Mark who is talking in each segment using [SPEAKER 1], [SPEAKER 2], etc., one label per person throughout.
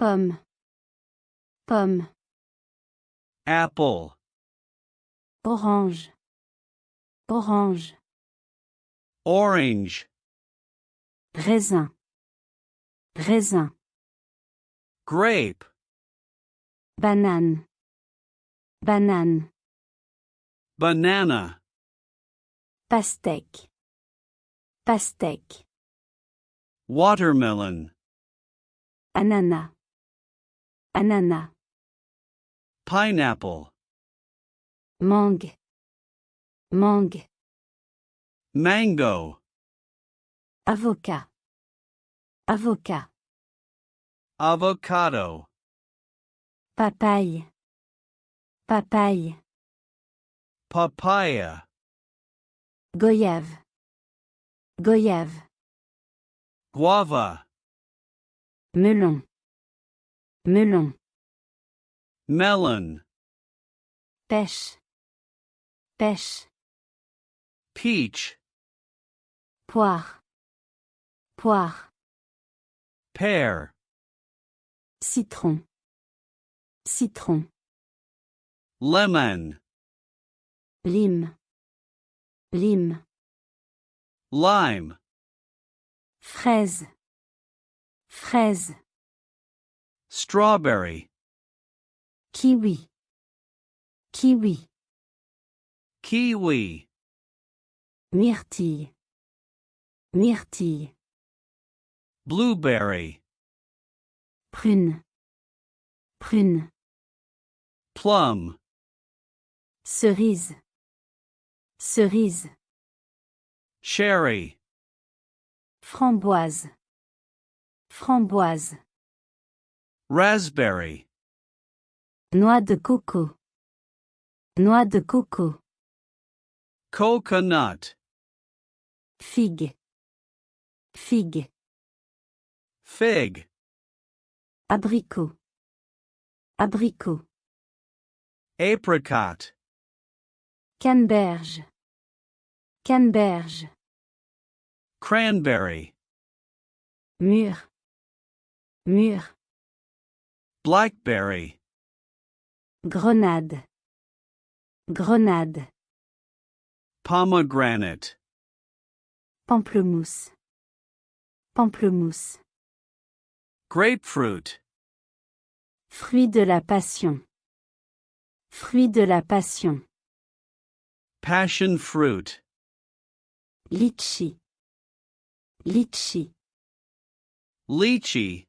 [SPEAKER 1] Pomme. Pomme.
[SPEAKER 2] Apple.
[SPEAKER 1] Orange. Orange.
[SPEAKER 2] Orange.
[SPEAKER 1] Raisin. Raisin.
[SPEAKER 2] Grape.
[SPEAKER 1] Banane. Banane.
[SPEAKER 2] Banana.
[SPEAKER 1] Pastèque. Pastèque.
[SPEAKER 2] Watermelon.
[SPEAKER 1] Ananas. Ananas.
[SPEAKER 2] Pineapple.
[SPEAKER 1] Mangue. Mangue.
[SPEAKER 2] Mango.
[SPEAKER 1] Avocat. Avocat.
[SPEAKER 2] Avocado.
[SPEAKER 1] Papaye. Papaye.
[SPEAKER 2] Papaya.
[SPEAKER 1] Goyave. Goyave.
[SPEAKER 2] Guava.
[SPEAKER 1] Melon. Melon.
[SPEAKER 2] Melon.
[SPEAKER 1] Pêche. Pêche.
[SPEAKER 2] Peach.
[SPEAKER 1] Poire. Poire.
[SPEAKER 2] Pear.
[SPEAKER 1] Citron. Citron.
[SPEAKER 2] Lemon.
[SPEAKER 1] Lime. Lime.
[SPEAKER 2] Lime.
[SPEAKER 1] Fraise. Fraise.
[SPEAKER 2] Strawberry.
[SPEAKER 1] Kiwi. Kiwi.
[SPEAKER 2] Kiwi.
[SPEAKER 1] Myrtille. Myrtille.
[SPEAKER 2] Blueberry.
[SPEAKER 1] Prune. Prune.
[SPEAKER 2] Plum.
[SPEAKER 1] Cerise. Cerise.
[SPEAKER 2] Cherry.
[SPEAKER 1] Framboise. Framboise.
[SPEAKER 2] Raspberry.
[SPEAKER 1] Noix de coco. Noix de coco.
[SPEAKER 2] Coconut.
[SPEAKER 1] Figue. Figue.
[SPEAKER 2] Fig.
[SPEAKER 1] Abricot. Abricot.
[SPEAKER 2] Apricot.
[SPEAKER 1] Canneberge. Canneberge.
[SPEAKER 2] Cranberry.
[SPEAKER 1] Mûr. Mûr.
[SPEAKER 2] Blackberry.
[SPEAKER 1] Grenade. Grenade.
[SPEAKER 2] Pomegranate.
[SPEAKER 1] Pamplemousse. Pamplemousse.
[SPEAKER 2] Grapefruit.
[SPEAKER 1] Fruit de la passion. Fruit de la passion.
[SPEAKER 2] Passion fruit.
[SPEAKER 1] Litchi. Litchi.
[SPEAKER 2] Lychee.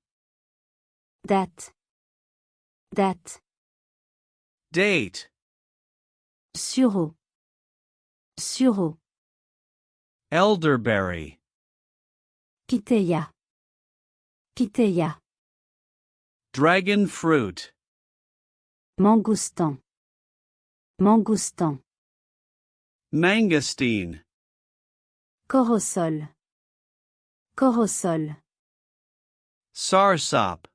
[SPEAKER 1] Date. Date.
[SPEAKER 2] Date.
[SPEAKER 1] Sureau. Sureau.
[SPEAKER 2] Elderberry.
[SPEAKER 1] Pitaya. Pitaya.
[SPEAKER 2] Dragon fruit.
[SPEAKER 1] Mangoustan. Mangoustan.
[SPEAKER 2] Mangosteen.
[SPEAKER 1] Corosol. Corosol.
[SPEAKER 2] Soursop.